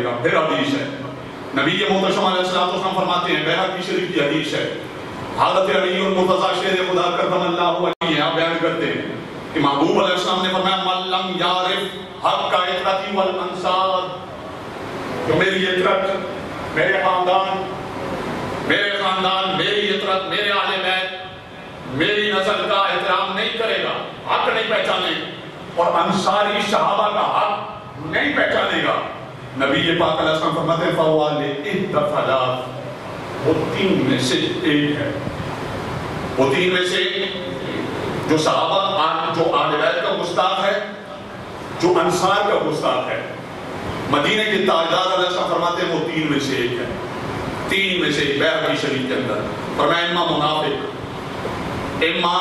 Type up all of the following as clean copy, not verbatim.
گا. پھر حدیث ہے نبی محتشم علیہ السلام فرماتے ہیں, بیہقی شریف کی حدیث ہے, حضرت علی المرتضیٰ شیر خدا کرم اللہ علیہ آپ بیان کرتے ہیں کہ محبوب علیہ السلام نے فرمایا من لم یعرف حق عطرتی والانصار, جو میری عطرت, میرے خاندان, میری عطرت, میرے اہل بیت, میری نسل کا احترام نہیں کرے گا, حق نہیں پہچانے اور انصاری صحابہ کا حق نہیں پہچانے گا, نبی پاک علیہ السلام فرماتے ہیں فَوَالِ اِحْتَفَلَاتِ, وہ تین میں سے ایک ہے. وہ تین میں سے جو صحابہ, جو اہل بیت کا گستاخ ہے, جو انصار کا گستاخ ہے, مدینہ کے تاجدار علیہ السلام فرماتے ہیں وہ تین میں سے ایک ہے. تین میں سے ایک بیہقی شریف کے اندر فرمایا اما منافق, اما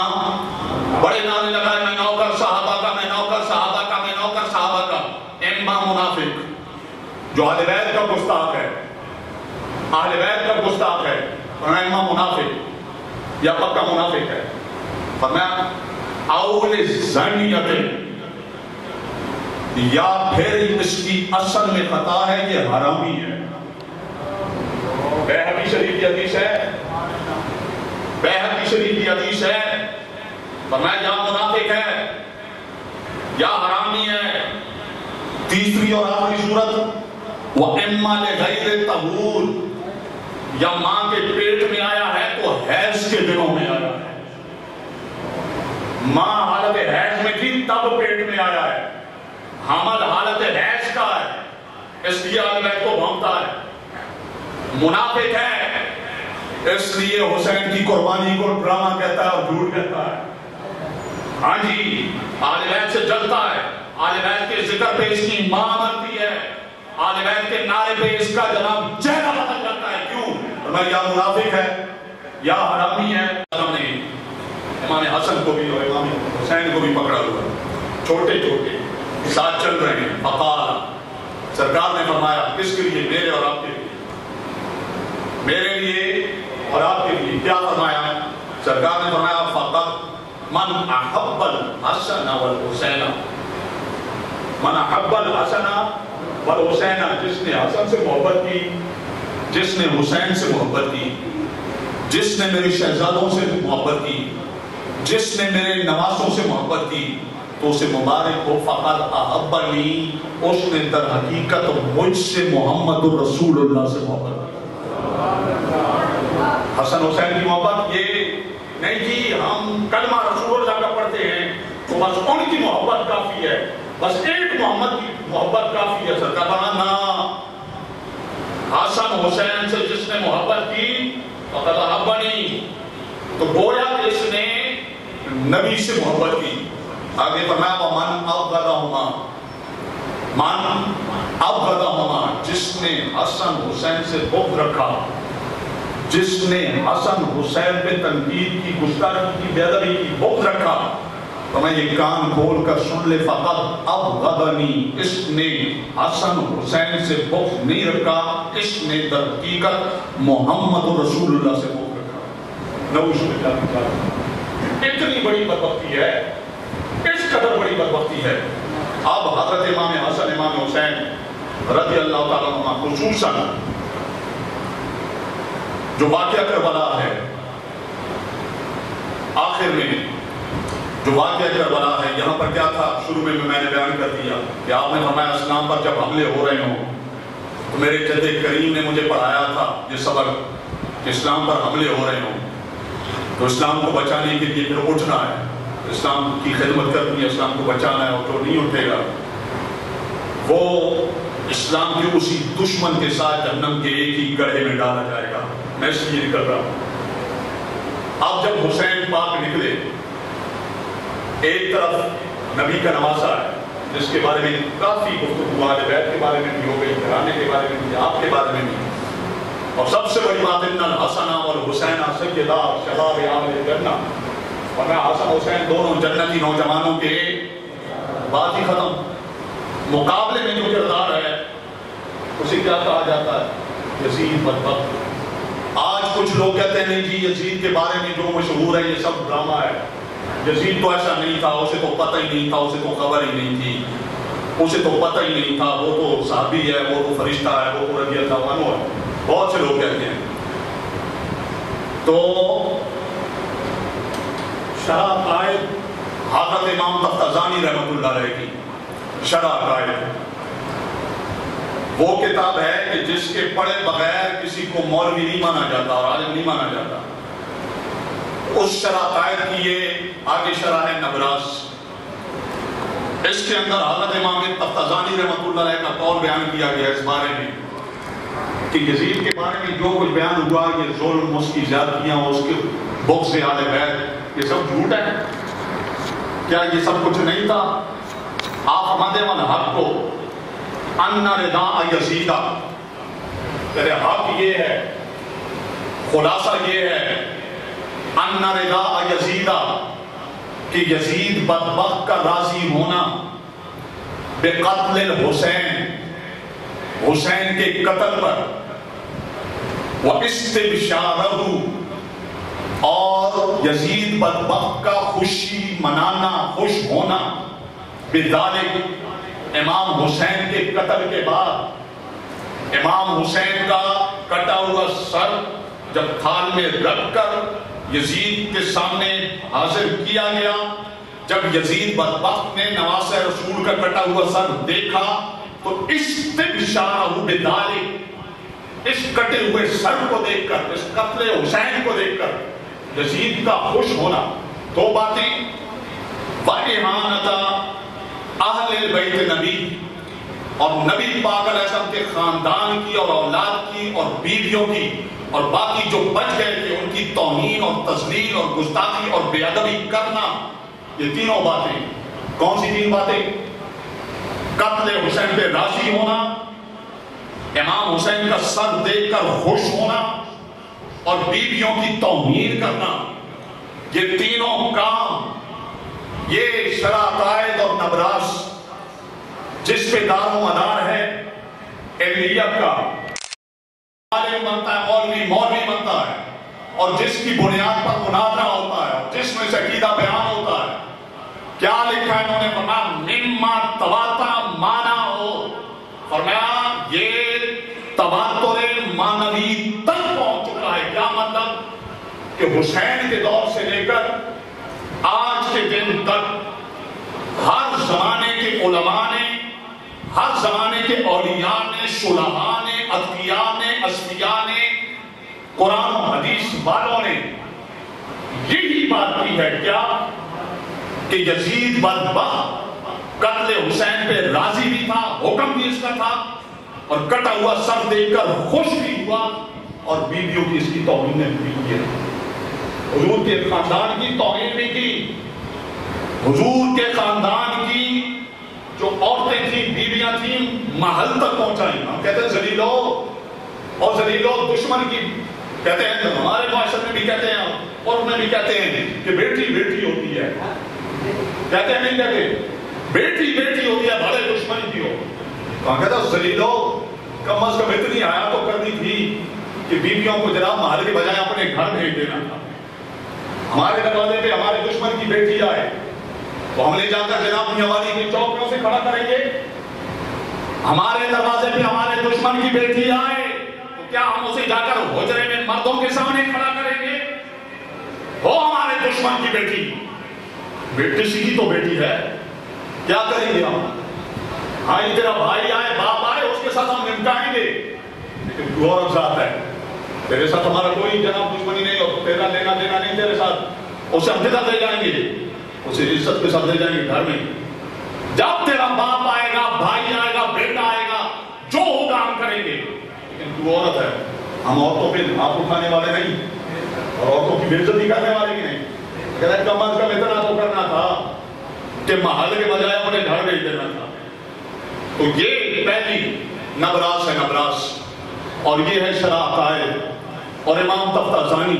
بڑے نعرے لگائے میں نوکر صحابہ کا, میں نوکر صحابہ کا, میں نوکر صحابہ کا, اما منافق جو اہل بیت کا گستاخ ہے, اہل بیت کا گستاخ ہے, فرمایا اما منافق یا پکا منافق ہے. فرمایا اول زنیت, یا پھر اس کی اصل میں خطا ہے, یہ حرامی ہے. بیہقی شریف کی حدیث ہے, بیہقی شریف کی حدیث ہے, فرمایا یا منافق ہے یا حرامی ہے. تیسری اور آخری صورت وَإِمَّا لِغَيْرِ طَهُورٍ, یا ماں کے پیٹ میں آیا ہے تو حیض کے دنوں میں آیا ہے, ماں حالت حیض میں تھی تب پیٹ میں آیا ہے, حمل حالت حیض کا ہے, اس لیے اہل بیت کو بھونکتا ہے. منافق ہے اس لیے حسین کی قربانی کو ڈرامہ کہتا ہے اور جھوٹ کہتا ہے. ہاں جی, اہل بیت سے جلتا ہے, اہل بیت کے ذکر پہ اس کی ماں مرتی ہے, اہل بیت کے نعرے پہ اس کا جناب چہرہ بدل جاتا ہے. کیوں؟ فرمایا یا منافق ہے یا حرامی ہے. امام حسن کو بھی اور امام حسین کو بھی پکڑا ہوا, چھوٹے چھوٹے ساتھ چل رہے ہیں. فقال, سرکار نے فرمایا کس کے لیے؟ میرے اور آپ کے لیے, میرے لیے اور آپ کے لیے. کیا فرمایا؟ سرکار نے فرمایا فقط من احب الحسن والحسین, من احب الحسن والحسین, جس نے حسن سے محبت کی, جس نے حسین سے محبت کی, جس نے میرے شہزادوں سے محبت کی, جس نے میرے نواسوں سے محبت کی, تو اسے مبارک ہو. فقط احبنی, اس نے در حقیقت مجھ سے محمد الرسول اللہ سے محبت کی. حسن حسین کی محبت یہ نہیں کہ ہم کلمہ رسول اللہ کا پڑھتے ہیں تو بس ان کی محبت کافی ہے, بس ایک محمد کی محبت کافی ہے. سرکار بنانا حسن حسین سے جس نے محبت کی فقط احبنی, تو گویا کہ اس نے نبی سے محبت کی. آگے فرمایا ومن ابغضہما, من ابغضہما, جس نے حسن حسین سے بغض رکھا, جس نے حسن حسین پہ تنقید کی, گستاخی کی, بے ادبی کی, بغض رکھا, تو میں یہ کان کھول کر سن لے. فقط ابغضنی, اس نے حسن حسین سے بغض نہیں رکھا, اس نے در حقیقت محمد رسول اللہ سے بغض رکھا. نعوذ باللہ. اتنی بڑی بدبختی ہے, اس قدر بڑی بدبختی ہے. اب حضرت امام حسن امام حسین رضی اللہ تعالیٰ عنہ, خصوصاً جو واقعہ کربلا ہے, آخر میں جو واقعہ کربلا ہے, یہاں پر کیا تھا شروع میں نے بیان کر دیا کہ آپ نے فرمایا اسلام پر جب حملے ہو رہے ہوں تو میرے جد کریم نے مجھے پڑھایا تھا یہ سبق کہ اسلام پر حملے ہو رہے ہوں تو اسلام کو بچانے کے لیے پھر اٹھنا ہے, اسلام کی خدمت کرنی ہے, اسلام کو بچانا ہے, اور جو نہیں اٹھے گا وہ اسلام کے اسی دشمن کے ساتھ جہنم کے ایک ہی گڑھے میں ڈالا جائے گا. میں اس لیے نکل رہا ہوں. اب جب حسین پاک نکلے, ایک طرف نبی کا نواسا ہے جس کے بارے میں کافی گفتگو اہل بیت کے بارے میں بھی ہو گئی, گھرانے کے بارے میں بھی, آپ کے بارے میں بھی, اور سب سے بڑی بات ان الحسن والحسین سیدا شباب اہل الجنہ, اور میں حسن حسین دونوں جنتی نوجوانوں کے بات ہی ختم. مقابلے میں جو کردار ہے اسے کیا کہا جاتا ہے؟ یزید بدبخت. آج کچھ لوگ کہتے ہیں نہیں جی یزید کے بارے میں جو مشہور ہے یہ سب ڈرامہ ہے, یزید تو ایسا نہیں تھا, اسے تو پتہ ہی نہیں تھا, اسے تو خبر ہی نہیں تھی. اسے تو پتہ ہی نہیں تھا وہ تو صحابی ہے، وہ تو فرشتہ ہے، وہ تو رضی اللہ عنہ ہے، بہت سے لوگ کہتے ہیں۔ تو شرح عقائد حضرت امام تفتازانی رحمۃ اللہ علیہ کی شرح عقائد وہ کتاب ہے کہ جس کے پڑھے بغیر کسی کو مولوی نہیں مانا جاتا اور عالم نہیں مانا جاتا۔ اس شرح عقائد کی یہ آگے شرح ہے نبراس۔ اس کے اندر حضرت امام تفتازانی رحمۃ اللہ علیہ کا قول بیان کیا گیا اس بارے میں کہ یزید کے بارے میں جو کچھ بیان ہوا، یہ ظلم، اس کی زیادتیاں، اس کے بغض اہل بیت، یہ سب جھوٹ ہے۔ کیا یہ سب کچھ نہیں تھا؟ آپ فرماتے ہیں الحق کو ان رداء یزید، تیرے حق یہ ہے، خلاصہ یہ ہے ان رداء یزید کہ یزید بدبخت کا راضی ہونا بقتل الحسین، حسین کے قتل پر، وَإِسْتِبْشَارَهُ اور یزید بدبخت کا خوشی منانا، خوش ہونا بِذَلِكَ امام حسین کے قتل کے بعد، امام حسین کا کٹا ہوا سر جب تھال میں رکھ کر یزید کے سامنے حاضر کیا گیا، جب یزید بدبخت نے نواسہ رسول کا کٹا ہوا سر دیکھا تو استبشارہ بذالک، اس کٹے ہوئے سر کو دیکھ کر، اس قتل حسین کو دیکھ کر یزید کا خوش ہونا۔ دو باتیں، وَإِحَانَةَ اہل البیت نبی، اور نبی پاک علیہ السلام کے خاندان کی اور اولاد کی اور بیویوں کی اور باقی جو بچ گئے تھے ان کی توہین اور تذلیل اور گستاخی اور بے ادبی کرنا، یہ تینوں باتیں۔ کون سی تین باتیں؟ قتل حسین پہ راضی ہونا، امام حسین کا سر دیکھ کر خوش ہونا اور بیویوں کی توہین کرنا، یہ تینوں کام یہ شرح عقائد اور نبراس جس پہ دار و مدار ہے اہلیت کا، عالم بنتا ہے، مولوی بنتا ہے، اور جس کی بنیاد پر مناظرہ ہوتا ہے، جس میں سے عقیدہ بیان ہوتا ہے۔ کیا لکھا ہے انہوں نے؟ فرمایا مما تواتر مانا ہو، فرمایا یہ تواتر مانوی تک پہنچ چکا ہے۔ کیا مطلب؟ کہ حسین کے دور سے لے کر آج کے دن تک ہر زمانے کے علماء نے، ہر زمانے کے اولیاء نے، شلحاء نے، اتقیاء نے، اصفیاء نے، قرآن و حدیث والوں نے یہی بات کی ہے۔ کیا؟ کہ یزید بدبخت قتل حسین پہ راضی بھی تھا، حکم بھی اس کا تھا، اور کٹا ہوا سر دیکھ کر خوش بھی ہوا، اور بیویوں کی اس کی توہین بھی کی، حضور کے خاندان کی توہین بھی کی۔ حضور کے خاندان کی جو عورتیں تھیں، بیویاں تھیں، محل تک پہنچائیں۔ ہم کہتے ہیں ذلیلو، اور ذلیلو دشمن کی کہتے ہیں، ہمارے معاشرے میں بھی کہتے ہیں اور میں بھی کہتے ہیں کہ بیٹی بیٹی ہوتی ہے، کہتے ہیں نہیں کہتے؟ بیٹی بیٹی ہوتی ہے، بڑے دشمن کی ہو۔ کہاں کہتا ہے ذلیلو، کم از کم اتنی حیا تو کرنی تھی کہ بیویوں کو جناب محل کے بجائے اپنے گھر بھیج دینا تھا۔ ہمارے دروازے پہ ہمارے دشمن کی بیٹی آئے تو ہم لے جا کر جناب میاں کی چوکیوں سے کھڑا کریں گے؟ ہمارے دروازے پہ ہمارے دشمن کی بیٹی آئے تو کیا ہم اسے جا کر حجرے میں مردوں کے سامنے کھڑا کریں گے؟ ہو ہمارے دشمن کی بیٹی، کسی کی تو بیٹی ہے، کیا کریں گے ہم؟ ہاں تیرا بھائی آئے، باپ آئے، اس کے ساتھ ہم نمٹائیں گے، لیکن تو اور ذات ہے، تیرے ساتھ ہمارا کوئی جناب دشمنی نہیں، اور تیرا لینا دینا نہیں تیرے ساتھ، اسے ہم جدہ دے جائیں گے، اسے عزت کے ساتھ لے جائیں گے گھر میں۔ جب تیرا باپ آئے گا، بھائی آئے گا، بیٹا آئے گا، جو ہوگا ہم کریں گے، لیکن تو عورت ہے، ہم عورتوں پہ ہاتھ اٹھانے والے نہیں، اور عورتوں کی بے عزتی کرنے والے بھی نہیں۔ کہتا ہے کم از کم اتنا تو کرنا تھا کہ محل کے بجائے اپنے گھر بھیج دینا تھا۔ تو یہ پہلی نبراس ہے، نبراس، اور یہ ہے شرح عقائد۔ اور امام تفتازانی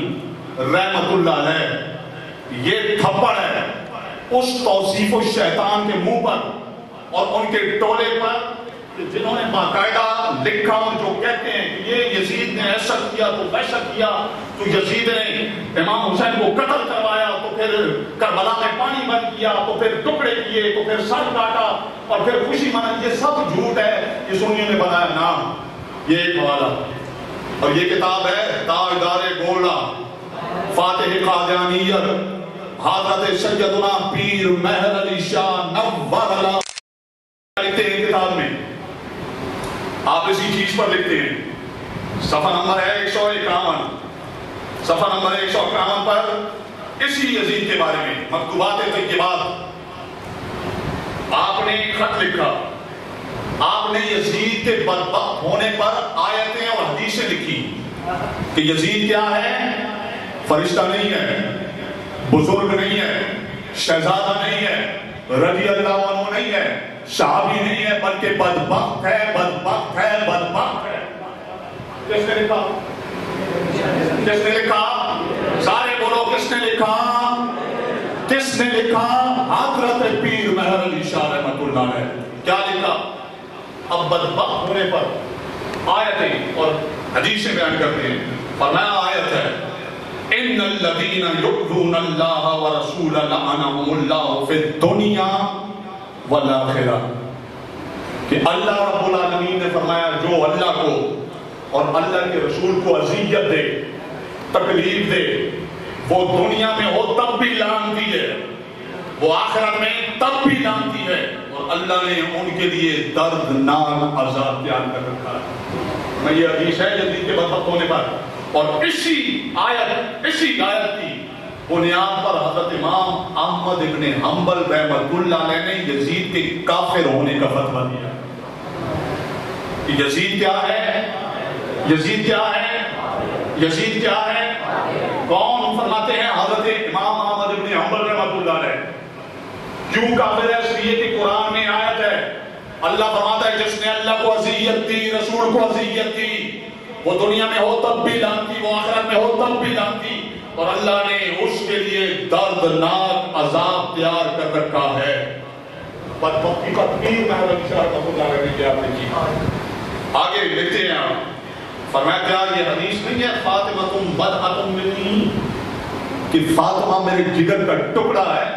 رحمت اللہ علیہ یہ تھپڑ ہے اس توصیف الشیطان کے منہ پر اور ان کے ٹولے پر جنہوں نے باقاعدہ لکھا اور جو کہتے ہیں کہ یہ یزید نے ایسا کیا تو ویسا کیا، تو یزید نے امام حسین کو قتل کروایا، تو پھر کربلا میں پانی بند کیا، تو پھر ٹکڑے کیے، تو پھر سر کاٹا اور پھر خوشی منائی. یہ سب جھوٹ ہے، یہ سنیوں نے بنایا نام. یہ ایک حوالہ. اور یہ کتاب ہے تاجدار گولڈا فاتح قادیانیت حضرت سیدنا پیر مہر علی شاہ نور اللہ لکھتے ہیں کتاب میں. آپ اسی چیز پر لکھتے ہیں. صفحہ نمبر ہے 151. صفحہ نمبر 151 پر اسی یزید کے بارے میں مکتوبات طیبات آپ نے ایک خط لکھا. آپ نے یزید کے بدبخت ہونے پر آیتیں اور حدیثیں لکھی کہ یزید کیا ہے؟ فرشتہ نہیں ہے، بزرگ نہیں ہے، شہزادہ نہیں ہے، رضی اللہ عنہ نہیں ہے، صحابی نہیں ہے، بلکہ بدبخت ہے، بدبخت ہے، بدبخت ہے. کس نے لکھا؟ کس نے لکھا؟ سارے بولو کس نے لکھا؟ کس نے لکھا؟ حضرت پیر مہر علی شاہ رحمۃ اللہ علیہ. کیا لکھا؟ اب بدبخت ہونے پر آیتیں اور حدیثیں بیان کرتے ہیں. فرمایا آیت ہے ان الذین یؤذون اللہ ورسولہ لعنہم اللہ فی الدنیا والآخرہ، کہ اللہ رب العالمین نے فرمایا جو اللہ کو اور اللہ کے رسول کو اذیت دے، تکلیف دے، وہ دنیا میں ہو تب بھی لعنتی ہے، وہ آخرت میں تب بھی لعنتی ہے، اور اللہ نے ان کے لیے دردناک عذاب تیار کر رکھا ہے. میں یہ حدیث ہے یزید کے بدبخت ہونے پر، اور اسی آیت کی بنیاد پر حضرت امام احمد ابن حنبل رحمۃ اللہ علیہ نے یزید کے کافر ہونے کا فتویٰ دیا. کہ یزید کیا ہے؟ یزید کیا ہے؟ یزید کیا ہے؟ کون فرماتے ہیں؟ حضرت امام احمد ابن حنبل رحمۃ اللہ علیہ. کیوں کافر ہے؟ اس لیے کہ قرآن میں آیت ہے، اللہ فرماتا ہے جس نے اللہ کو اذیت دی، رسول کو اذیت دی، وہ دنیا میں ہو تب بھی لعنتی، وہ آخرت میں ہو تب بھی لعنتی، اور اللہ نے اس کے لیے دردناک عذاب تیار کر رکھا ہے. بدبختی کا پیر مہر علی شاہ رحمۃ اللہ علیہ نے کیا کی. آگے لکھتے ہیں آپ، فرمایا کیا یہ حدیث نہیں ہے فاطمہ بدعۃ منی، کہ فاطمہ میرے جگر کا ٹکڑا ہے.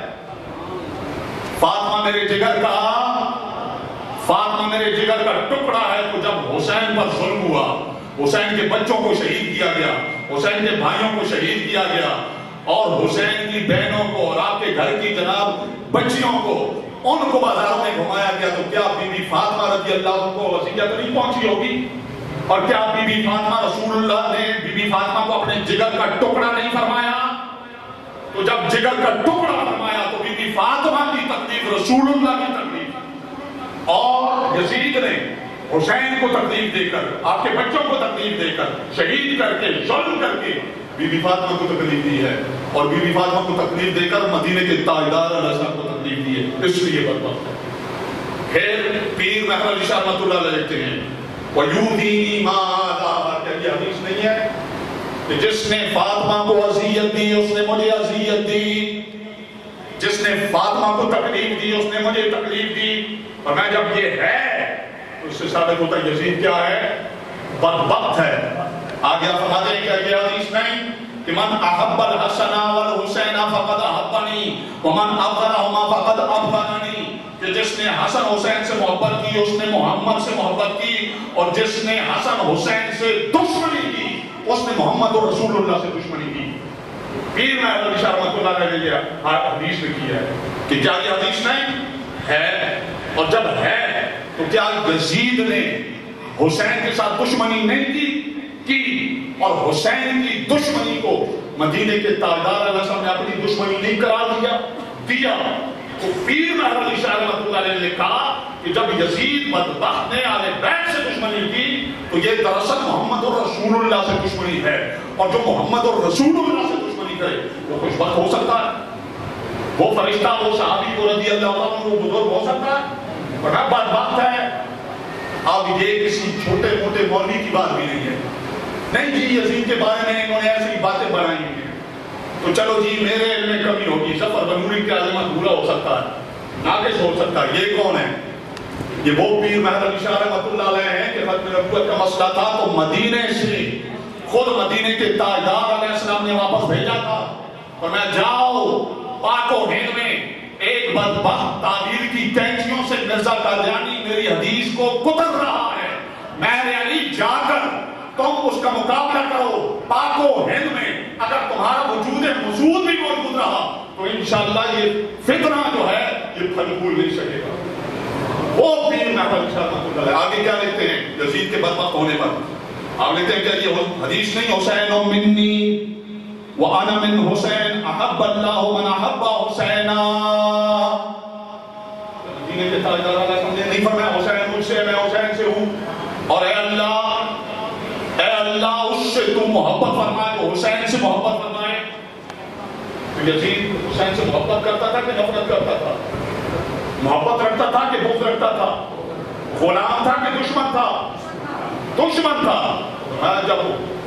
فاطمہ میرے جگر کا، فاطمہ میرے جگر کا ٹکڑا ہے. تو جب حسین پر ظلم ہوا، حسین کے بچوں کو شہید کیا گیا، حسین کے بھائیوں کو شہید کیا گیا، اور حسین کی بہنوں کو اور آپ کے گھر کی جناب بچیوں کو ان کو بازاروں میں گھمایا گیا، تو کیا بی بی فاطمہ رضی اللہ عنہ کو اذیت نہیں پہنچی ہوگی؟ اور کیا بی بی فاطمہ رسول اللہ نے بی بی فاطمہ کو اپنے جگر کا ٹکڑا نہیں فرمایا؟ تو جب جگر کا ٹکڑا فرمایا تو بی بی فاطمہ کی تکلیف رسول اللہ کی تکلیف، اور یزید نے حسین کو تکلیف دے کر، آپ کے بچوں کو تکلیف دے کر، شہید کر کے، ظلم کر کے بی بی فاطمہ کو تکلیف دی ہے، اور بی بی فاطمہ کو تکلیف دے کر مدینے کے تاجدار علیہ السلام کو تکلیف دی ہے، اس لیے بدبخت ہے. پھر پیر مہر علی شاہ رحمۃ اللہ علیہ لکھتے ہیں وَيُؤْذِينِي مَا آذَاهَا، کیا یہ حدیث نہیں ہے کہ جس نے فاطمہ کو اذیت دی اس نے مجھے اذیت دی، جس نے فاطمہ کو تکلیف دی اس نے مجھے تکلیف دی. اور میں جب یہ ہے تو اس سے ثابت ہوتا ہے یزید کیا ہے؟ بدبخت ہے. آگے آپ فرماتے ہیں کہ یہ حدیث نہیں کہ من احب الحسن والحسین فقد احبنی ومن ابغضہما فقد ابغضنی، کہ جس نے حسن حسین سے محبت کی اس نے محمد سے محبت کی، اور جس نے حسن حسین سے دشمنی کی اس نے محمد اور رسول اللہ سے دشمنی کی. پیر مہر علی شاہ رحمۃ اللہ علیہ نے حدیث لکھی ہے کہ کیا یہ حدیث نہیں ہے؟ اور جب ہے تو کیا یزید نے حسین کے ساتھ دشمنی نہیں کی اور حسین کی دشمنی کو مدینے کے تاجدار علیہ السلام نے اپنی دشمنی نہیں قرار دیا؟ تو پیر مہر علی شاہ رحمۃ اللہ علیہ نے کہا کہ جب یزید بدبخت نے اہل بیت سے دشمنی کی تو یہ دراصل محمد اور رسول اللہ سے دشمنی ہے، اور جو محمد اور رسول اللہ سے دشمنی کرے وہ خوش بخت ہو سکتا ہے، وہ فرشتہ، وہ صحابی، وہ رضی اللہ عنہ، وہ بزرگ ہو سکتا ہے، بڑا بدبخت ہے. اب یہ کسی چھوٹے موٹے مولوی کی بات بھی نہیں ہے. نہیں جی یزید کے بارے میں انہوں نے ایسی باتیں بنائی ہیں تو چلو جی میرے علم میں کمی ہوگی، ظفر بنوری کا عظمت بھولا ہو سکتا ہے، ناقص ہو سکتا ہے. یہ کون ہے؟ یہ وہ پیر مہر علی شاہ رحمۃ اللہ علیہ ہیں کہ ختم نبوت کا مسئلہ تھا تو مدینے سے خود مدینے کے تاجدار علیہ السلام نے واپس بھیجا تھا اور میں جاؤ پاک و ہند میں ایک بدبخت تعبیر کی کینچیوں سے مرزا قادیانی میری حدیث کو کتر رہا ہے، مہر علی جا کر تم اس کا مقابلہ کرو پاک و ہند میں، اگر تمہارا وجود موجود بھی موجود رہا تو انشاءاللہ یہ فتنہ جو ہے یہ پھل پھول نہیں سکے گا۔ وہ پیر مہر علی شاہ رحمۃ اللہ علیہ آگے کیا لکھتے ہیں یزید کے بدبخت ہونے پر؟ آپ لکھتے ہیں کہ یہ حدیث نہیں حسین منی وَأَنَا مِنْ حُسَيْنَ أَحَبَّ اللَّهُ مَنْ أَحَبَّ حُسَيْنًا۔ مدینے کے تاجدار علیہ السلام نے نہیں فرمایا حسین مجھ سے، میں حسین سے ہوں، اور اے اللہ اس سے تم محبت فرمائے تو حسین سے محبت فرمائے۔ تو یزید حسین سے محبت کرتا تھا کہ نفرت کرتا تھا؟ محبت رکھتا تھا کہ بغض رکھتا تھا؟ غلام تھا کہ دشمن تھا؟ دشمن تھا۔ جب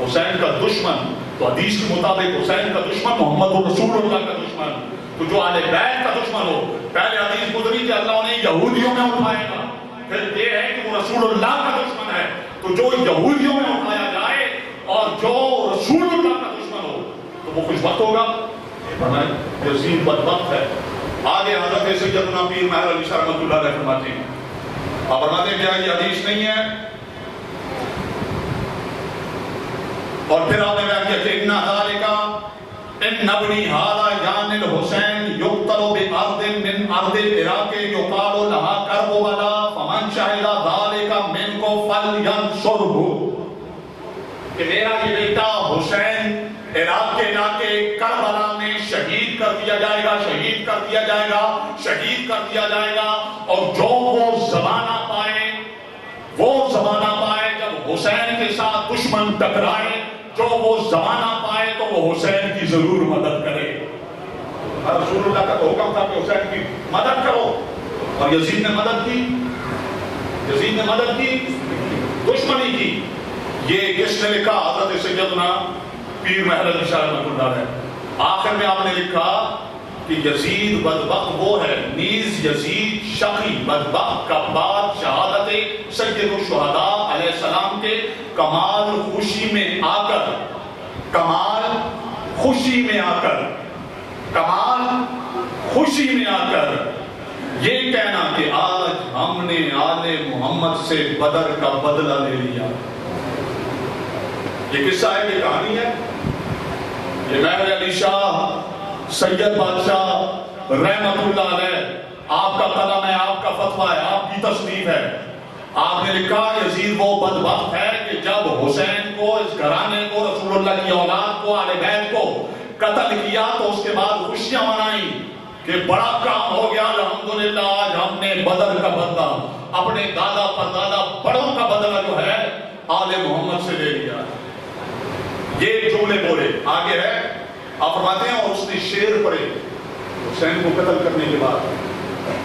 حسین کا دشمن تو حدیث کے مطابق حسین کا دشمن محمد رسول اللہ کا دشمن، تو جو اہل بیت کا دشمن ہو، پہلے حدیث گزری کہ اللہ انہیں یہودیوں میں اٹھائے گا، پھر یہ ہے کہ وہ رسول اللہ کا دشمن ہے، تو جو یہودیوں میں اٹھایا جائے اور جو رسول اللہ کا دشمن ہو تو وہ خوش بخت ہوگا۔ یزید بدبخت ہے۔ آگے حضرت سیدنا پیر مہر علی شاہ رحمۃ اللہ علیہ فرماتے ہیں، آپ فرماتے ہیں کیا یہ حدیث نہیں ہے؟ اور پھر آپ نے کہا کہ ان ذالک ان ابنی ھذا یعنی الحسین یقتل بارض من ارض العراق یقال لها کربلا فمن شهد ذلك منکم فلینصرہ، کہ میرا یہ بیٹا حسین عراق کے علاقے کربلا میں شہید کر دیا جائے گا، شہید کر دیا جائے گا، شہید کر دیا جائے گا، اور جو وہ زمانہ پائے، وہ زمانہ پائے جب حسین کے ساتھ دشمن ٹکرائے، جو وہ زمانہ پائے تو وہ حسین کی ضرور مدد کرے۔ رسول اللہ کا تو حکم تھا کہ حسین کی مدد کرو، اور یزید نے مدد کی، یزید نے مدد کی، دشمنی کی۔ یہ کس نے لکھا؟ حضرت سیدنا پیر مہر علی شاہ رحمۃ اللہ علیہ۔ آخر میں آپ نے لکھا کہ یزید بدبخت وہ ہے، نیز یزید شقی بدبخت کا بعد شہادت سید الشہداء علیہ السلام کے کمال خوشی میں آ کر، کمال خوشی میں آ کر، کمال خوشی میں آ کر یہ کہنا کہ آج ہم نے آل محمد سے بدر کا بدلہ لے لیا۔ یہ قصہ ہے، یہ کہانی ہے، یہ مہر علی شاہ سید بادشاہ رحمت اللہ علیہ، آپ کا قلم ہے، آپ کا فتویٰ ہے، آپ کی تصنیف ہے۔ آپ نے لکھا یزید وہ بدبخت ہے کہ جب حسین کو، اس گھرانے کو، رسول اللہ کی اولاد کو، اہل بیت کو قتل کیا تو اس کے بعد خوشیاں منائیں کہ بڑا کام ہو گیا، الحمدللہ آج ہم نے بدر کا بدلہ، اپنے دادا پردادا بڑوں کا بدلہ جو ہے آل محمد سے لے لیا۔ یہ جملے بولے۔ آگے ہے آپ فرماتے ہیں اور اس نے شعر پڑھے حسین کو قتل کرنے کے بعد،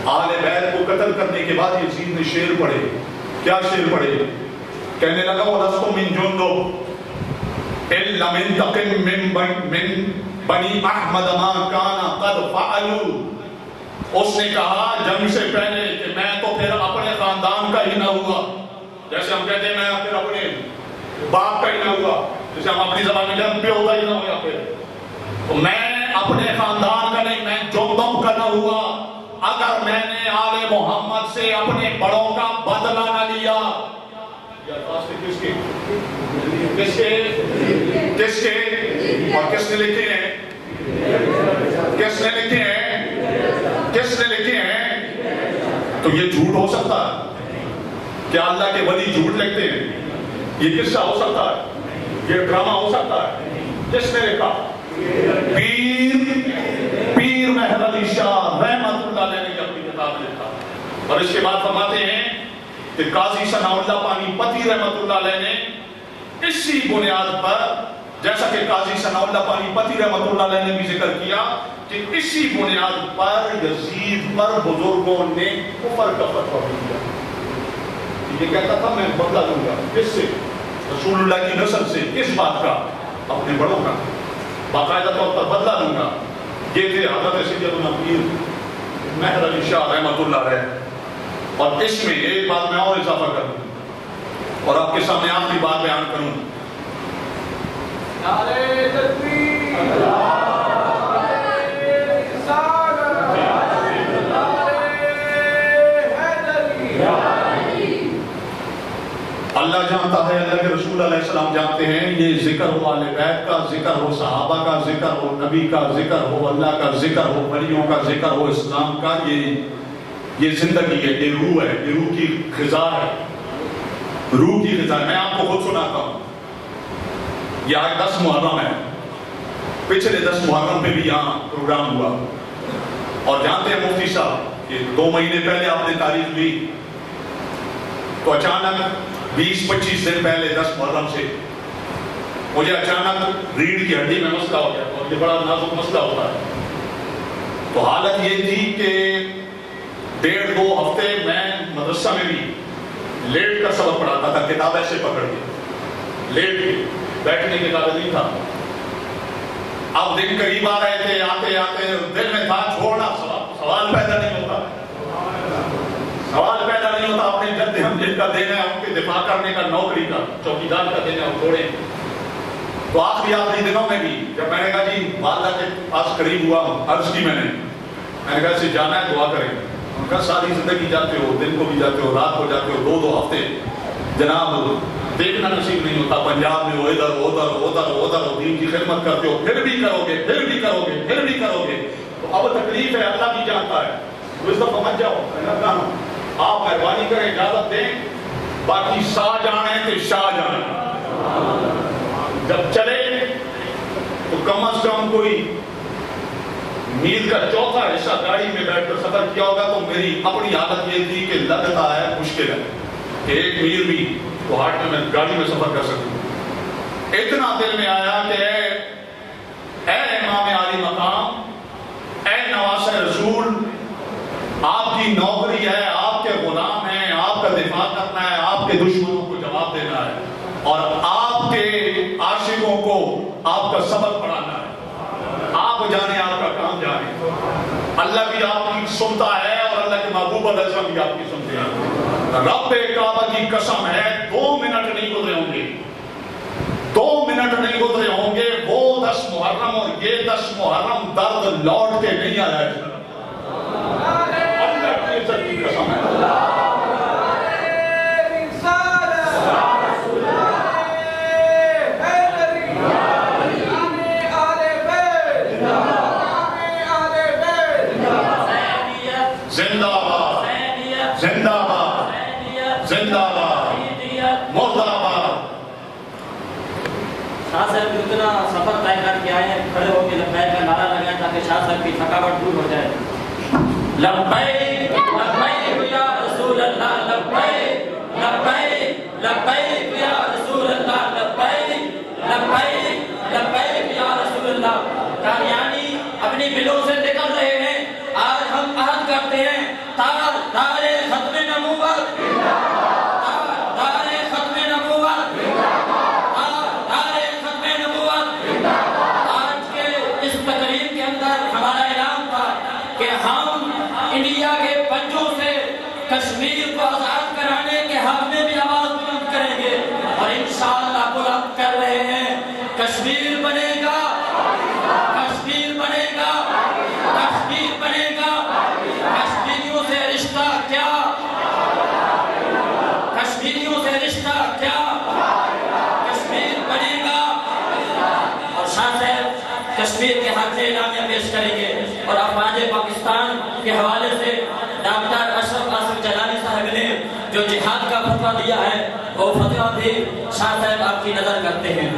آل بیت کو قتل کرنے کے بعد یزید نے شعر پڑھے۔ کیا شعر پڑھے؟ کہنے لگا وَلَسْتُ مِن جُنْدُ إِلَّا مِنْتَقِمْ مِن بنی احمد ما کان قد فعلوا۔ اس نے کہا جنگ سے پہلے کہ میں تو پھر اپنے خاندان کا ہی نہ ہوا، جیسے ہم کہتے ہیں میں پھر اپنے باپ کا ہی نہ ہوا، جیسے ہم اپنی زبان میں جنگ پہ ہوتا ہی نہ ہوا، پھر تو میں اپنے خاندان کا نہیں، میں جندب کا نہ ہوا اگر میں نے آل محمد سے اپنے بڑوں کا بدلہ نہ لیا۔ کس کے کس کے کس کے اور کس نے لکھے ہیں؟ کس نے لکھے ہیں؟ کس نے لکھے ہیں؟ تو یہ جھوٹ ہو سکتا ہے؟ کیا اللہ کے ولی جھوٹ لکھتے ہیں؟ یہ قصہ ہو سکتا ہے؟ یہ ڈرامہ ہو سکتا ہے؟ کس نے لکھا؟ پیر مہر علی شاہ رحمت اللہ علیہ نے اپنی کتاب میں لکھا۔ اور اس کے بعد فرماتے ہیں کہ قاضی ثناء اللہ پانی پتی رحمت اللہ علیہ نے اسی بنیاد پر، جیسا کہ قاضی ثناء اللہ پانی پتی رحمت اللہ علیہ نے بھی ذکر کیا کہ اسی بنیاد پر یزید پر بزرگوں نے کفر کا فتویٰ دیا۔ یہ کہتا تھا میں بدلہ لوں گا، کس سے؟ رسول اللہ کی نسل سے۔ کس بات کا؟ اپنے بڑوں کا، باقاعدہ طور پر بدلہ لوں گا۔ یہ تھے حضرت سیدنا پیر مہر علی شاہ رحمت اللہ علیہ۔ اور اس میں ایک بات میں اور اضافہ کروں اور آپ کے سامنے آخری بات بیان کروں. نعرہ تکبیر، اللہ جانتا ہے، اللہ کے رسول علیہ السلام جانتے ہیں. یہ ذکر ہو اہل بیت کا، ذکر ہو صحابہ کا، ذکر ہو نبی کا، ذکر ہو اللہ کا، ذکر ہو ولیوں کا، ذکر ہو اسلام کا، یہ زندگی ہے، یہ روح ہے، یہ روح کی غذا ہے، روح کی غذا ہے. میں آپ کو خود سناتا ہوں. یہ آج 10 محرم ہے. پچھلے 10 محرم پہ بھی یہاں پروگرام ہوا اور جانتے ہیں مفتی صاحب کہ 2 مہینے پہلے آپ نے تاریخ لی تو اچانک 20-25 دن پہلے 10 محرم سے مجھے اچانک ریڑھ کی ہڈی میں مسئلہ ہو گیا اور یہ بڑا نازک مسئلہ ہوتا ہے. تو حالت یہ تھی کہ 1.5-2 ہفتے میں مدرسہ میں بھی لیٹ کر سبق پڑھاتا تھا، کتاب ایسے پکڑ کے لیٹ کے، بیٹھنے کے قابل نہیں تھا. اب دن قریب آ رہے تھے، آتے آتے دل میں تھا چھوڑنا، سوال پیدا نہیں ہوتا، سوال پیدا نہیں ہوتا. اپنے جد ہم جن کا دینا ہے ان کے دفاع کرنے کا، نوکری کا، چوکیدار کا دینا ہے، ہم چھوڑیں. تو آخری دنوں میں بھی جب میں نے کہا جی والدہ کے پاس قریب ہوا، عرض کی میں نے کہا اسے جانا ہے، دعا کریں. ان کا ساری زندگی جاتے ہو، دن کو بھی جاتے ہو، رات کو جاتے ہو، 2 ہفتے جناب دیکھنا نصیب نہیں ہوتا. پنجاب میں ہو، ادھر ہو، ادھر ہو، ادھر ہو، ادھر ہو، دین کی خدمت کرتے ہو، پھر بھی کرو گے، پھر بھی کرو گے، پھر بھی کرو گے. تو اب تکلیف ہے، اللہ بھی جانتا ہے. تو اس کو سمجھ جاؤ، آپ مہربانی کریں، اجازت دیں، باقی شاہ جانے تو شاہ جانے. جب چلے تو کم از کم کوئی میل کا 4تھا حصہ گاڑی میں بیٹھ کر سفر کیا ہوگا. تو میری اپنی حالت یہ تھی کہ لگتا ہے مشکل ہے کہ 1 میل بھی تو ہاٹ میں گاڑی میں سفر کر سکوں. اتنا دل میں آیا کہ اے امام عالی مقام، اے نواسہ رسول، آپ کی نوکری ہے، آپ کے غلام ہیں، آپ کا دفاع کرنا ہے، آپ کے دشمنوں کو جواب دینا ہے اور آپ کے عاشقوں کو آپ کا سبق پڑھانا ہے. آپ جانے، آپ کا کام جانے. اللہ بھی آپ کی سنتا ہے اور اللہ کے محبوب علیہ السلام بھی آپ کی سنتے ہیں. رب کعبہ کی قسم ہے 2 منٹ نہیں گزرے ہوں گے، 2 منٹ نہیں گزرے ہوں گے، وہ 10 محرم اور یہ 10 محرم درد لوٹ کے نہیں آیا ہے. اللہ کی عزت کی قسم ہے. زندہ باد، زندہ باد، زندہ باد، مرد آباد. شاہ صاحب اتنا سفر طے کر کے آئے ہیں، کھڑے ہو کے لبیک کا نعرہ لگائیں تاکہ شاہ صاحب کی تھکاوٹ دور ہو جائے. لبیک لبیک یا رسول اللہ، لبیک لبیک لبیک یا رسول اللہ، لبیک لبیک لبیک یا رسول اللہ. قادیانی اپنی بلوں سے نکل رہے ہیں. آج ہم عہد کرتے ہیں، تار ختم نبوت، تار ختم نبوت، تار ختم نبوت. آج کے اس تقریب کے اندر ہمارا اعلان تھا کہ ہم انڈیا کے پنجوں سے کشمیر کو آزاد کرانے کے حق میں بھی آواز بلند کریں گے اور انشاءاللہ بلند کر رہے ہیں. کشمیر بنے گا، کشمیر بنے گا، کشمیر بنے گا. کشمیریوں سے رشتہ کیا، کشمیریوں سے رشتہ کیا، کشمیر بنے گا. اور شاہ صاحب کشمیر کے حق سے اعلامیہ پیش کریں گے اور افواج پاکستان کے حوالے سے ڈاکٹر اشرف آصف جلانی صاحب نے جو جہاد کا فتویٰ دیا ہے وہ فتویٰ بھی شاہ صاحب آپ کی نظر کرتے ہیں.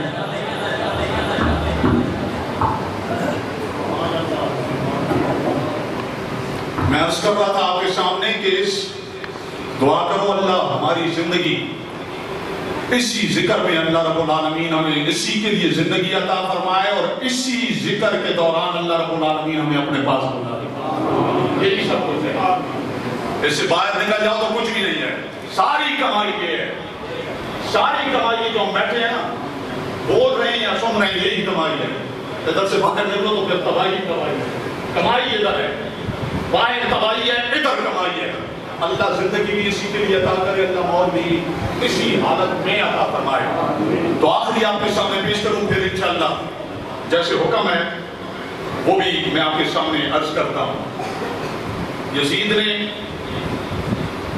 میں عرض کر رہا تھا آپ کے سامنے کہ اس دعا کرو اللہ ہماری زندگی اسی ذکر میں اللہ رب العالمین ہمیں اسی کے لیے زندگی عطا فرمائے اور اسی ذکر کے دوران اللہ رب العالمین ہمیں اپنے پاس بلا دے. یہی سب کچھ ہے. اس سے باہر نکل جاؤ تو کچھ بھی نہیں ہے. ساری کمائی یہ ہے، ساری کمائی جو ہم بیٹھے ہیں نا بول رہے ہیں یا سن رہے ہیں، یہی کمائی ہے. ادھر سے باہر نکلو تو پھر تباہی تباہی ہے. کمائی ادھر ہے، باہر تباہی ہے، ادھر کمائی ہے. اللہ زندگی بھی اسی کے لیے عطا کرے، اللہ موت بھی اسی حالت میں عطا فرمائے۔ تو آخری آپ کے سامنے پیش کروں، پھر انشاءاللہ جیسے حکم ہے وہ بھی میں آپ کے سامنے عرض کرتا ہوں۔ یزید نے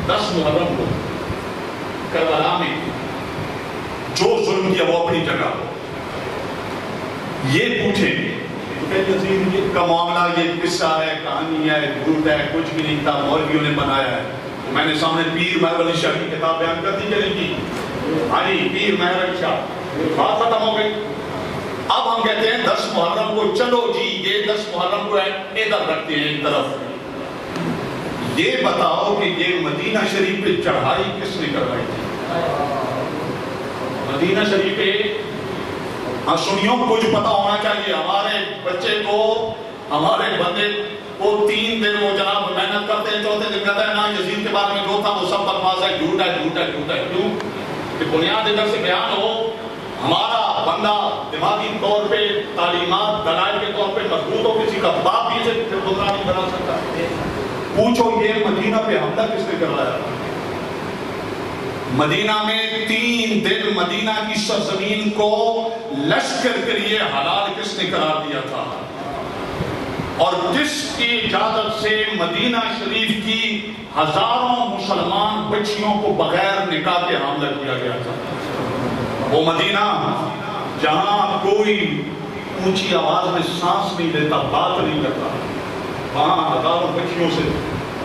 10 محرم کو کربلا میں جو ظلم کیا وہ اپنی جگہ ہو، یہ پوچھیں کہ یزید کا معاملہ یہ قصہ ہے، کہانی ہے، جھوٹ ہے، کچھ بھی نہیں تھا، مولویوں نے بنایا ہے۔ میں نے سامنے پیر مہر علی شاہ کی کتاب بیان کر دی کہ نہیں کی؟ ہاں جی، پیر مہر علی شاہ، بات ختم ہو گئی۔ اب ہم کہتے ہیں 10 محرم کو چلو جی یہ 10 محرم کو ادھر رکھتے ہیں ایک طرف، یہ بتاؤ کہ یہ مدینہ شریف پہ چڑھائی کس نے کروائی تھی؟ مدینہ شریف پہ ہاں سنیوں کو کچھ پتا ہونا چاہیے، ہمارے بچے کو، ہمارے بندے کو 3 دن وہ جناب محنت کرتے ہیں، چوتھے دن کہتا ہے نا یزید کے بارے میں جو تھا وہ سب بکواس ہے، جھوٹ ہے، جھوٹ ہے، جھوٹ ہے۔ کیوں کہ بنیاد ادھر سے بیان ہو، ہمارا بندہ دماغی طور پہ، تعلیمات دلائل کے طور پہ مضبوط ہو، کسی کا باپ بھی اسے پھر گمراہ نہیں بنا سکتا۔ پوچھو یہ مدینہ پہ حملہ کس نے کروایا؟ مدینہ میں 3 دن مدینہ کی سرزمین کو لشکر کے لیے حلال کس نے قرار دیا تھا؟ اور کس کی اجازت سے مدینہ شریف کی ہزاروں مسلمان بچیوں کو بغیر نکاح کے حاملہ کیا گیا تھا؟ وہ مدینہ جہاں کوئی اونچی آواز میں سانس نہیں لیتا، بات نہیں کرتا، وہاں ہزاروں بچیوں سے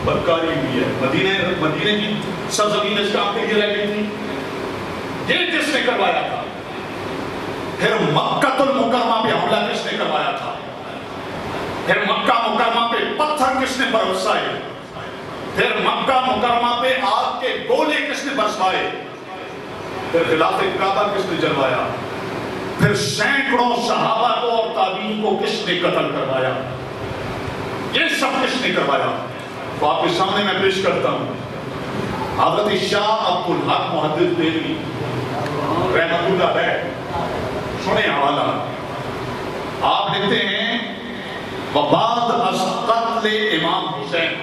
بدکاری ہوئی ہے۔ مدینہ کی سرزمین اس کام کے لیے رہ گئی تھی۔ یہ کس نے کروایا تھا؟ پھر مکہ المکرمہ پہ حملہ کس نے کروایا تھا؟ پھر مکہ مکرمہ پہ پتھر کس نے برسائے؟ پھر مکہ مکرمہ پہ آگ کے گولے کس نے برسائے؟ پھر خلاف کعبہ کس نے جلوایا؟ پھر سینکڑوں صحابہ کو اور تابعین کو کس نے قتل کروایا؟ یہ سب کس نے کروایا؟ تو آپ کے سامنے میں پیش کرتا ہوں حضرت شاہ عبدالحق محدث دہلوی رحمۃ اللہ علیہ، سنیں حوالہ۔ آپ لکھتے ہیں وبعد از قتل امام حسین،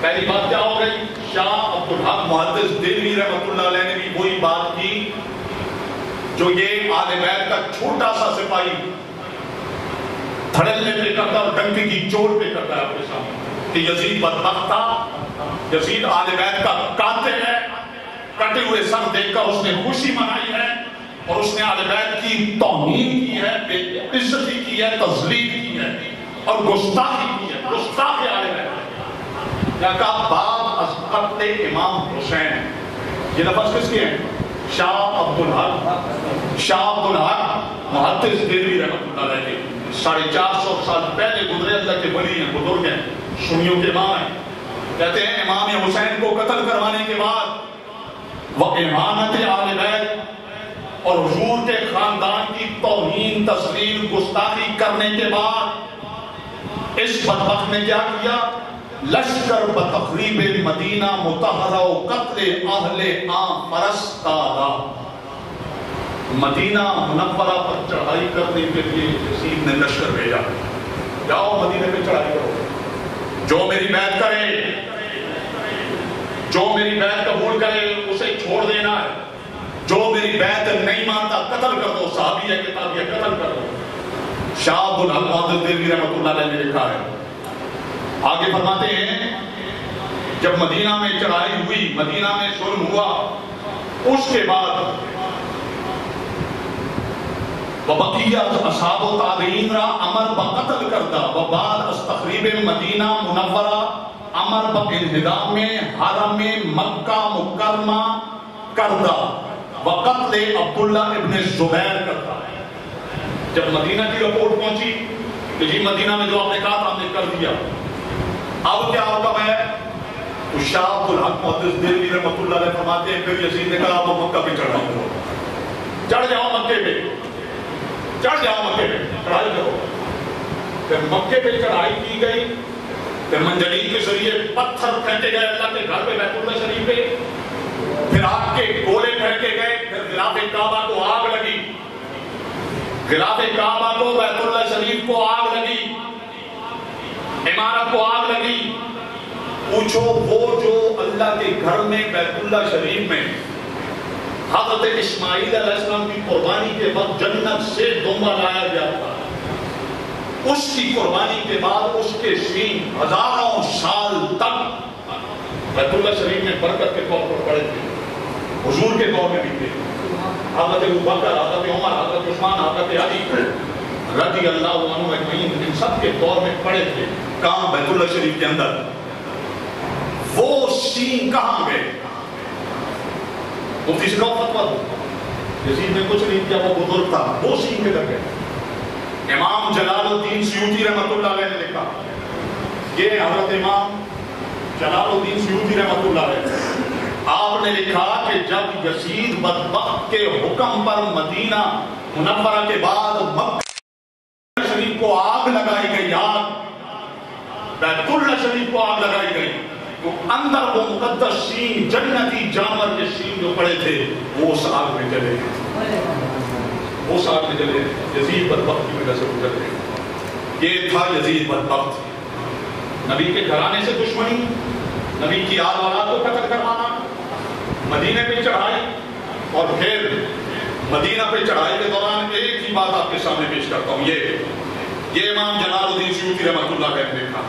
پہلی بات کیا ہو گئی؟ شاہ عبدالحق محدث دہلوی رحمۃ اللہ علیہ نے بھی وہی بات کی جو یہ آل بیت کا چھوٹا سا سپاہی دھڑلے پہ کرتا اور ڈنکے کی چوٹ پہ کرتا ہے آپ کے سامنے کہ یزید بدبخت تھا، یزید آل بیت کا قاتل ہے، کٹے ہوئے سر دیکھ کر اس نے خوشی منائی ہے اور اس نے آل بیت کی توہین کی ہے، بے عزتی کی ہے، تذلیل کی ہے اور گستاخی کی ہے، گستاخ آل بیت۔ یا کہا بعد از قتل امام حسین، یہ لفظ کس کے ہیں؟ شاہ عبدالحق محدث دہلوی رحمۃ اللہ علیہ کے 450 سال پہلے گزرے، اللہ کے ولی ہیں، بزرگ ہیں، سنیوں کے امام ہیں۔ کہتے ہیں امام حسین کو قتل کروانے کے بعد وہ اہانت آل بیت اور حضور کے خاندان کی توہین، تذلیل، گستاخی کرنے کے بعد اس بدبخت نے کیا کیا؟ لشکر بتخریب مدینہ مطہرہ و قتل اہل عام فرستادہ، مدینہ منورہ پر چڑھائی کرنے کے لیے یزید نے لشکر بھیجا، جاؤ مدینہ پہ چڑھائی کرو، جو میری بیعت کرے، جو میری بیعت قبول کرے اسے چھوڑ دینا ہے، جو میری بیعت نہیں مانتا قتل کر دو، صحابی ہے کتاب ہے قتل کر دو۔ شاہ عبدالحق محدث دہلوی رحمۃ اللہ علیہ نے لکھا ہے، آگے فرماتے ہیں جب مدینہ میں چڑھائی ہوئی، مدینہ میں ظلم ہوا، اس کے بعد وبقیہ اصحاب و تابعین را امر بقتل کردہ، وبعد از تخریب مدینہ منورہ امر بانہدام حرم مکہ مکرمہ کردہ، وقتل عبداللہ ابن زبیر کردہ۔ جب مدینہ کی رپورٹ پہنچی کہ جی مدینہ میں جو آپ نے کہا تھا ہم نے کر دیا، اب کیا حکم ہے؟ تو شاہ عبدالحق محدث دہلوی رحمۃ اللہ علیہ فرماتے ہیں پھر یزید نے کہا وہ مکہ پہ چڑھائی کرو، چڑھ جاؤ مکے پہ، چڑھ جاؤ مکے پہ چڑھائی کرو۔ پھر مکے پہ چڑھائی کی گئی، پھر منجنیق کے ذریعے پتھر پھینکے گئے اللہ کے گھر پہ بیت اللہ شریف پہ، پھر آگ کے گولے پھینکے گئے، پھر غلاف کعبہ کو آگ لگی، غلاف کعبہ کو، بیت اللہ شریف کو آگ لگی، عمارت کو آگ لگی، پوچھو وہ جو اللہ کے گھر میں بیت اللہ شریف میں حضرت اسماعیل علیہ السلام کی قربانی کے وقت جنت سے دمبا لایا گیا تھا، اس کی قربانی کے بعد اس کے سینگ ہزاروں سال تک بیت اللہ شریف میں برکت کے طور پر پڑے تھے، حضور کے دور میں بھی تھے۔ حضرت ابوبکر، حضرت عمر، حضرت عثمان، حضرت علی رضی اللہ عنہ اجمعین ان سب کے دور میں پڑے تھے۔ کہاں؟ بیت اللہ شریف کے اندر۔ وہ سینگ کہاں گئے؟ مفتی سے کہو فتویٰ دو، یزید نے کچھ نہیں کیا، وہ بزرگ تھا، وہ سینگ کدھر گئے؟ امام جلال الدین سیوطی رحمۃ اللہ علیہ نے لکھا، یہ حضرت امام جلال الدین سیوطی رحمۃ اللہ علیہ، آپ نے لکھا کہ جب یزید بدبخت کے حکم پر مدینہ منورہ کے بعد مکہ شریف کو آگ لگائی گئی، آگ بیت اللہ شریف کو آگ لگائی گئی، تو اندر وہ مقدس سین جنتی جانور کے سین جو پڑے تھے وہ اس آگ میں جلے، وہ اس آگ میں جلے، یزید بدبخت کی وجہ سے گزر گئے۔ یہ تھا یزید بدبخت، نبی کے گھرانے سے دشمنی، نبی کی آل اولاد کو قتل کروانا، مدینے پہ چڑھائی، اور پھر مدینہ پہ چڑھائی کے دوران ایک ہی بات آپ کے سامنے پیش کرتا ہوں، یہ امام جلال الدین سیوطی رحمۃ اللہ علیہ نے لکھا،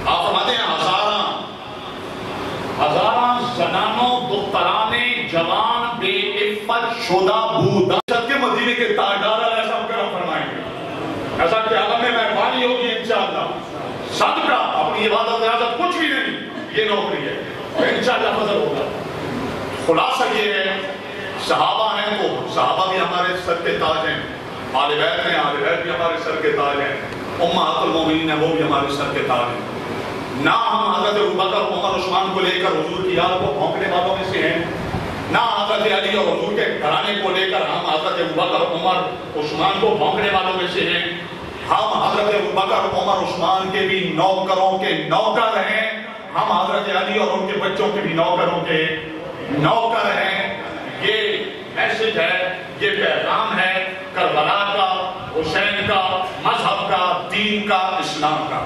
آپ فرماتے ہیں ہزاراں زنانوں دختران جوان بے عفت شدہ بودا کے مدینے کے تاجدار علیہ السلام کرم فرمائیں گے، ایسا کہ عالم میں مہربانی ہوگی انشاءاللہ، صدقہ اپنی عبادت ریاضت کچھ بھی نہیں، یہ نوکری ہے اور انشاءاللہ فضل ہوگا۔ خلاصہ یہ ہے، صحابہ ہیں تو صحابہ بھی ہمارے سر کے تاج ہیں، آل بیت ہیں، آل بیت بھی ہمارے سر کے تاج ہیں، امہات المومنین ہیں، وہ بھی ہمارے سر کے تاج ہیں۔ نہ ہم حضرت ابوبکر عمر عثمان کو لے کر حضور کی یاد کو بھونکنے والوں میں سے ہیں، نہ حضرت علی اور حضور کے گھرانے کو لے کر ہم حضرت ابوبکر عمر عثمان کو بھونکنے والوں میں سے ہیں۔ ہم حضرت ابوبکر عمر عثمان کے بھی نوکروں کے نوکر ہیں، ہم حضرت علی اور ان کے بچوں کے بھی نوکروں کے نوکر ہیں۔ یہ میسج ہے، یہ پیغام ہے کربلا کا، حسین کا، مذہب کا، دین کا، اسلام کا۔